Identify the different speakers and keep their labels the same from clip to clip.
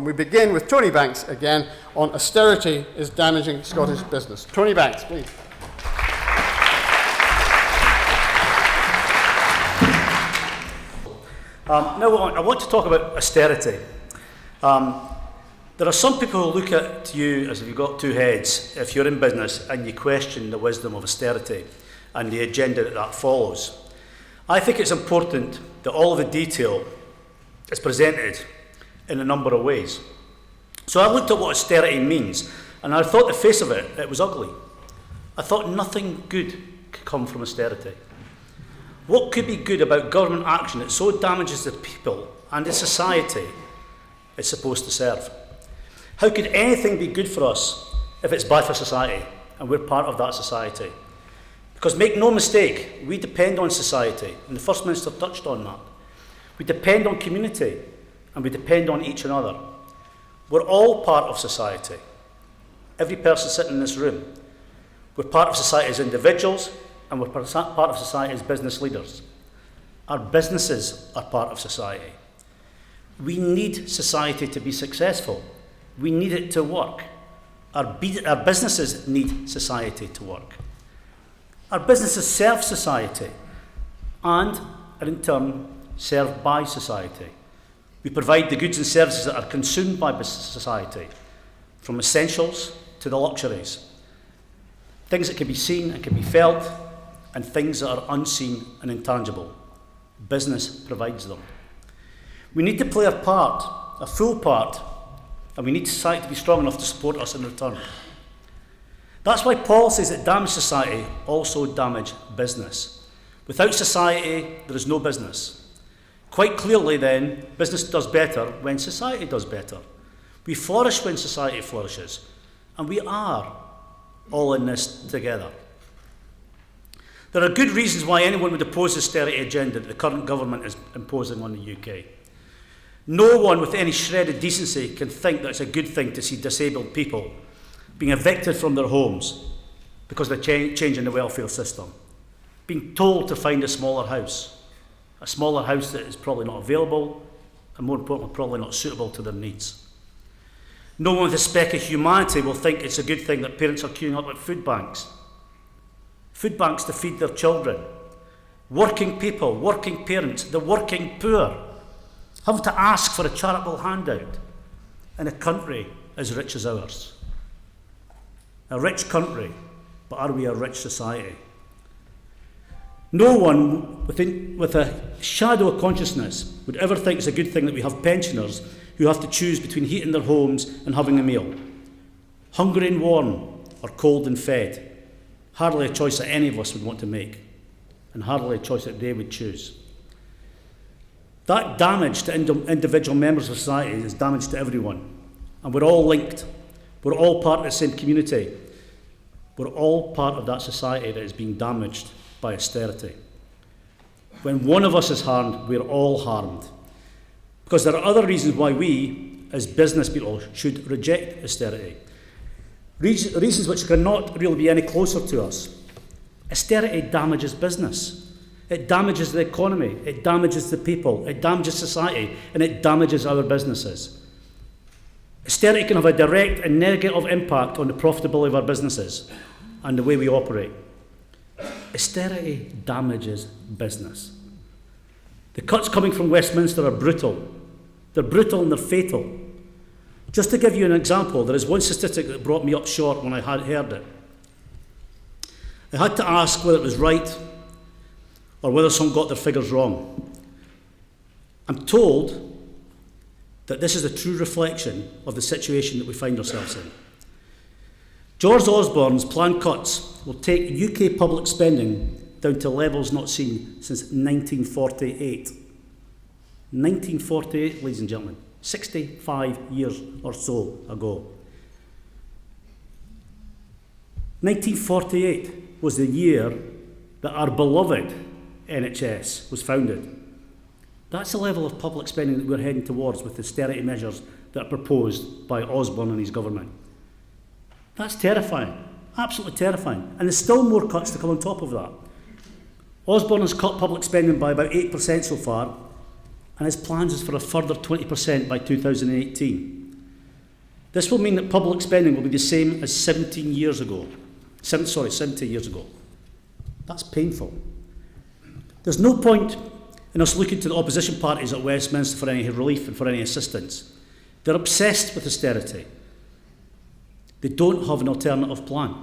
Speaker 1: And we begin with Tony Banks again on austerity is damaging Scottish business. Tony Banks, please.
Speaker 2: Now I want to talk about austerity. There are some people who look at you as if you've got two heads if you're in business and you question the wisdom of austerity and the agenda that follows. I think it's important that all of the detail is presented in a number of ways. So I looked at what austerity means, and I thought the face of it was ugly. I thought nothing good could come from austerity. What could be good about government action that so damages the people and the society it's supposed to serve? How could anything be good for us if it's bad for society and we're part of that society? Because make no mistake, we depend on society, and the First Minister touched on that. We depend on community, and we depend on each another. We're all part of society. Every person sitting in this room. We're part of society as individuals, and we're part of society as business leaders. Our businesses are part of society. We need society to be successful. We need it to work. Our businesses need society to work. Our businesses serve society and are in turn served by society. We provide the goods and services that are consumed by society, from essentials to the luxuries. Things that can be seen and can be felt, and things that are unseen and intangible. Business provides them. We need to play our part, a full part, and we need society to be strong enough to support us in return. That's why policies that damage society also damage business. Without society, there is no business. Quite clearly then, business does better when society does better. We flourish when society flourishes, and we are all in this together. There are good reasons why anyone would oppose the austerity agenda that the current government is imposing on the UK. No one with any shred of decency can think that it's a good thing to see disabled people being evicted from their homes because they're changing the welfare system, being told to find a smaller house that is probably not available, and more importantly, probably not suitable to their needs. No one with a speck of humanity will think it's a good thing that parents are queuing up at food banks to feed their children. Working people, working parents, the working poor, having to ask for a charitable handout in a country as rich as ours. A rich country, but are we a rich society? No one with a shadow of consciousness would ever think it's a good thing that we have pensioners who have to choose between heating their homes and having a meal. Hungry and warm, or cold and fed. Hardly a choice that any of us would want to make, and hardly a choice that they would choose. That damage to individual members of society is damage to everyone, and we're all linked. We're all part of the same community. We're all part of that society that is being damaged by austerity. When one of us is harmed, we're all harmed. Because there are other reasons why we, as business people, should reject austerity. Reasons which cannot really be any closer to us. Austerity damages business. It damages the economy. It damages the people. It damages society. And it damages our businesses. Austerity can have a direct and negative impact on the profitability of our businesses and the way we operate. Austerity damages business. The cuts coming from Westminster are brutal. They're brutal and they're fatal. Just to give you an example, there is one statistic that brought me up short when I had heard it. I had to ask whether it was right or whether someone got their figures wrong. I'm told that this is a true reflection of the situation that we find ourselves in. George Osborne's planned cuts will take UK public spending down to levels not seen since 1948. 1948, ladies and gentlemen, 65 years or so ago. 1948 was the year that our beloved NHS was founded. That's the level of public spending that we're heading towards with the austerity measures that are proposed by Osborne and his government. That's terrifying, absolutely terrifying. And there's still more cuts to come on top of that. Osborne has cut public spending by about 8% so far, and his plans is for a further 20% by 2018. This will mean that public spending will be the same as 70 years ago. That's painful. There's no point in us looking to the opposition parties at Westminster for any relief and for any assistance. They're obsessed with austerity. They don't have an alternative plan.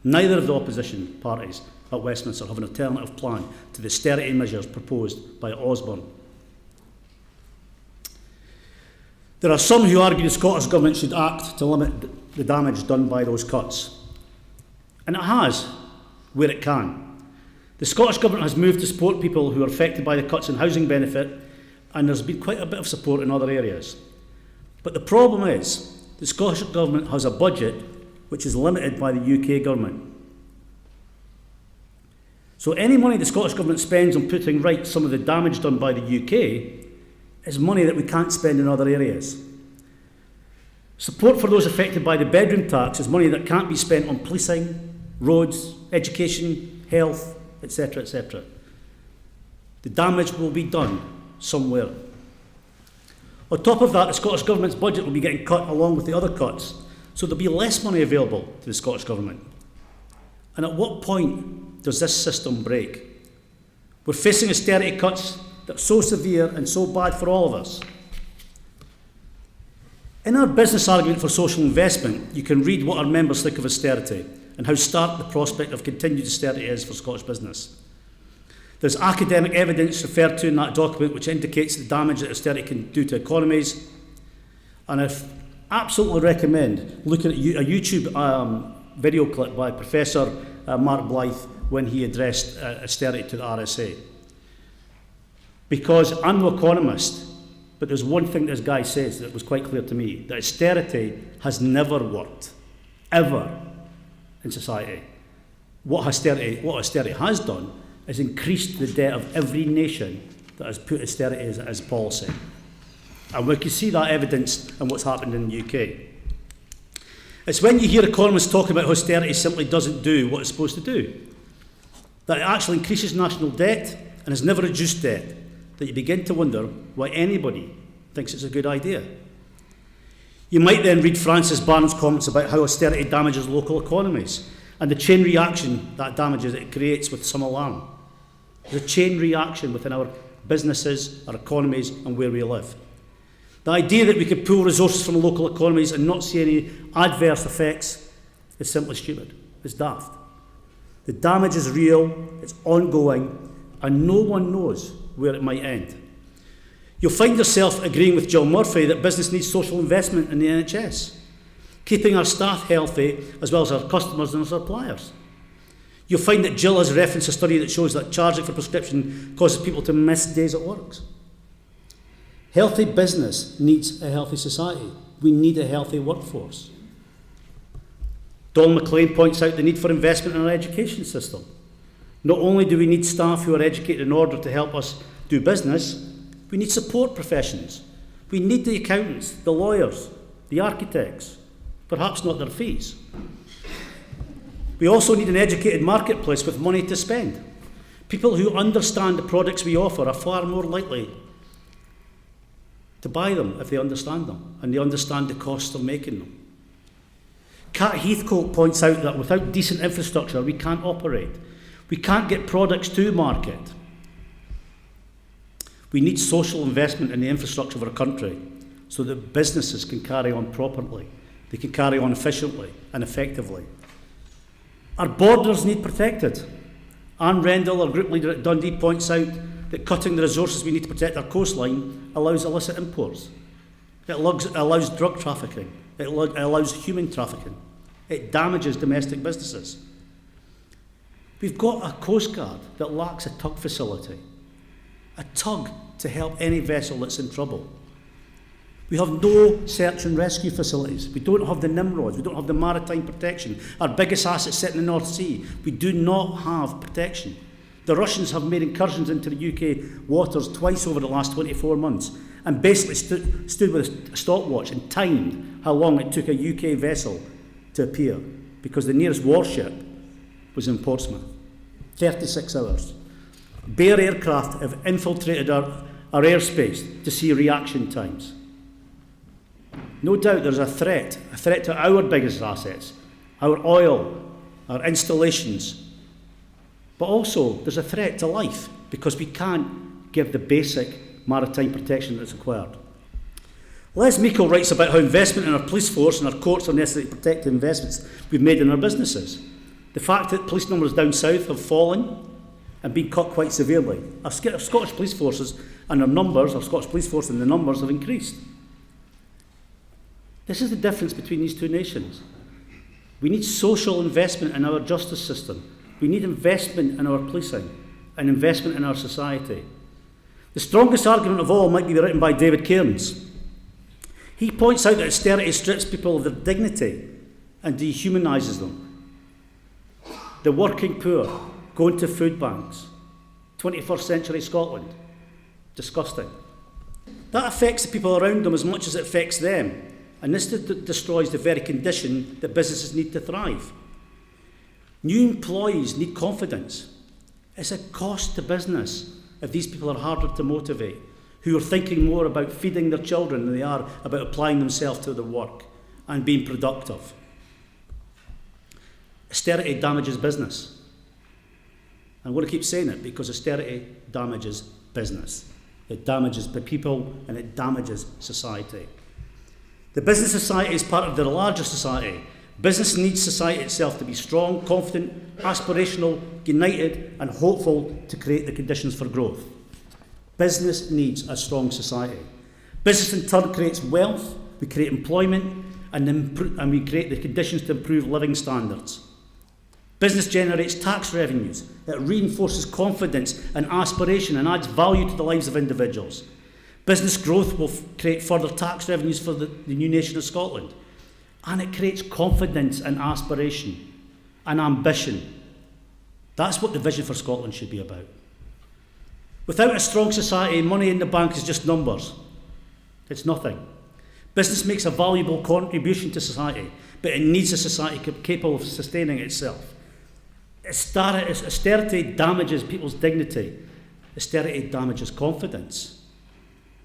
Speaker 2: Neither of the opposition parties at Westminster have an alternative plan to the austerity measures proposed by Osborne. There are some who argue the Scottish Government should act to limit the damage done by those cuts. And it has, where it can. The Scottish Government has moved to support people who are affected by the cuts in housing benefit, and there's been quite a bit of support in other areas. But the problem is, the Scottish Government has a budget which is limited by the UK Government. So any money the Scottish Government spends on putting right some of the damage done by the UK is money that we can't spend in other areas. Support for those affected by the bedroom tax is money that can't be spent on policing, roads, education, health, etc., etc. The damage will be done somewhere. On top of that, the Scottish Government's budget will be getting cut along with the other cuts, so there'll be less money available to the Scottish Government. And at what point does this system break? We're facing austerity cuts that are so severe and so bad for all of us. In our business argument for social investment, you can read what our members think of austerity and how stark the prospect of continued austerity is for Scottish business. There's academic evidence referred to in that document which indicates the damage that austerity can do to economies. And I absolutely recommend looking at a YouTube video clip by Professor Mark Blythe when he addressed austerity to the RSA. Because I'm no economist, but there's one thing this guy says that was quite clear to me, that austerity has never worked, ever, in society. What austerity has done is increased the debt of every nation that has put austerity as policy. And we can see that evidence in what's happened in the UK. It's when you hear economists talking about how austerity simply doesn't do what it's supposed to do, that it actually increases national debt and has never reduced debt, that you begin to wonder why anybody thinks it's a good idea. You might then read Francis Barnes' comments about how austerity damages local economies and the chain reaction that damages it creates with some alarm. There's a chain reaction within our businesses, our economies, and where we live. The idea that we could pull resources from local economies and not see any adverse effects is simply stupid. It's daft. The damage is real, it's ongoing, and no one knows where it might end. You'll find yourself agreeing with Jill Murphy that business needs social investment in the NHS, keeping our staff healthy as well as our customers and our suppliers. You'll find that Jill has referenced a study that shows that charging for prescription causes people to miss days at work. Healthy business needs a healthy society. We need a healthy workforce. Don McLean points out the need for investment in our education system. Not only do we need staff who are educated in order to help us do business, we need support professions. We need the accountants, the lawyers, the architects, perhaps not their fees. We also need an educated marketplace with money to spend. People who understand the products we offer are far more likely to buy them if they understand them and they understand the cost of making them. Kat Heathcote points out that without decent infrastructure we can't operate. We can't get products to market. We need social investment in the infrastructure of our country so that businesses can carry on properly. They can carry on efficiently and effectively. Our borders need protected. Anne Rendell, our group leader at Dundee, points out that cutting the resources we need to protect our coastline allows illicit imports. It allows drug trafficking. It allows human trafficking. It damages domestic businesses. We've got a Coast Guard that lacks a tug facility, a tug to help any vessel that's in trouble. We have no search and rescue facilities. We don't have the Nimrods. We don't have the maritime protection. Our biggest asset sit in the North Sea. We do not have protection. The Russians have made incursions into the UK waters twice over the last 24 months and basically stood with a stopwatch and timed how long it took a UK vessel to appear because the nearest warship was in Portsmouth. 36 hours. Bear aircraft have infiltrated our airspace to see reaction times. No doubt there's a threat to our biggest assets, our oil, our installations. But also there's a threat to life, because we can't give the basic maritime protection that's required. Les Meikle writes about how investment in our police force and our courts are necessary to protect the investments we've made in our businesses. The fact that police numbers down south have fallen and been cut quite severely. Our Scottish police forces and our numbers, our Scottish police force and the numbers have increased. This is the difference between these two nations. We need social investment in our justice system. We need investment in our policing and investment in our society. The strongest argument of all might be written by David Cairns. He points out that austerity strips people of their dignity and dehumanises them. The working poor going to food banks. 21st century Scotland. Disgusting. That affects the people around them as much as it affects them. And this destroys the very condition that businesses need to thrive. New employees need confidence. It's a cost to business if these people are harder to motivate, who are thinking more about feeding their children than they are about applying themselves to their work and being productive. Austerity damages business. I'm going to keep saying it because austerity damages business. It damages the people and it damages society. The business society is part of the larger society. Business needs society itself to be strong, confident, aspirational, united and hopeful to create the conditions for growth. Business needs a strong society. Business in turn creates wealth, we create employment and we create the conditions to improve living standards. Business generates tax revenues, it reinforces confidence and aspiration and adds value to the lives of individuals. Business growth will create further tax revenues for the new nation of Scotland. And it creates confidence and aspiration and ambition. That's what the vision for Scotland should be about. Without a strong society, money in the bank is just numbers. It's nothing. Business makes a valuable contribution to society, but it needs a society capable of sustaining itself. Austerity damages people's dignity. Austerity damages confidence.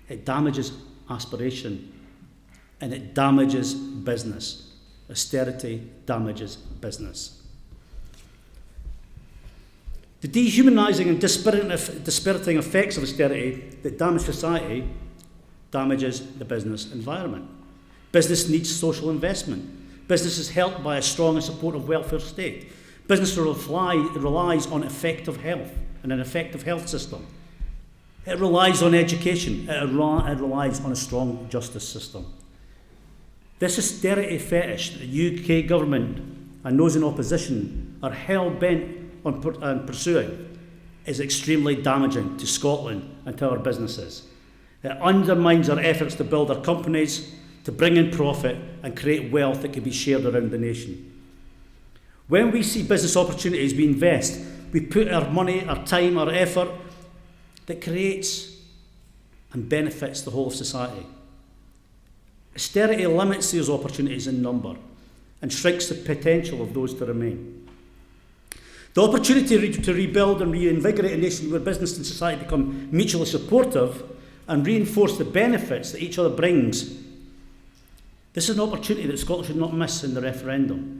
Speaker 2: It damages aspiration. And it damages business. Austerity damages business. The dehumanising and dispiriting effects of austerity that damage society damages the business environment. Business needs social investment. Business is helped by a strong and supportive welfare state. Business relies on effective health and an effective health system. It relies on education. It relies on a strong justice system. This austerity fetish that the UK government and those in opposition are hell-bent on pursuing is extremely damaging to Scotland and to our businesses. It undermines our efforts to build our companies, to bring in profit and create wealth that can be shared around the nation. When we see business opportunities, we invest. We put our money, our time, our effort that creates and benefits the whole of society. Austerity limits those opportunities in number and shrinks the potential of those to remain. The opportunity to rebuild and reinvigorate a nation where business and society become mutually supportive and reinforce the benefits that each other brings. This is an opportunity that Scotland should not miss in the referendum.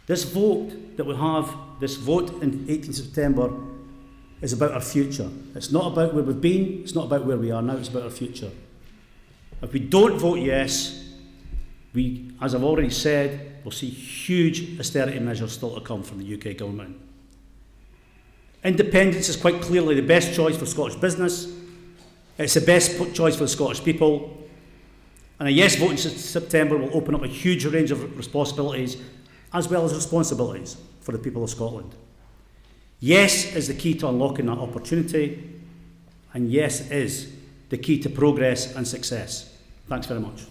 Speaker 2: This vote that we have, this vote in 18th September, is about our future. It's not about where we've been, it's not about where we are now, it's about our future. If we don't vote yes, we, as I've already said, will see huge austerity measures still to come from the UK government. Independence is quite clearly the best choice for Scottish business. It's the best choice for the Scottish people. And a yes vote in September will open up a huge range of responsibilities as well as responsibilities for the people of Scotland. Yes is the key to unlocking that opportunity, and yes is the key to progress and success. Thanks very much.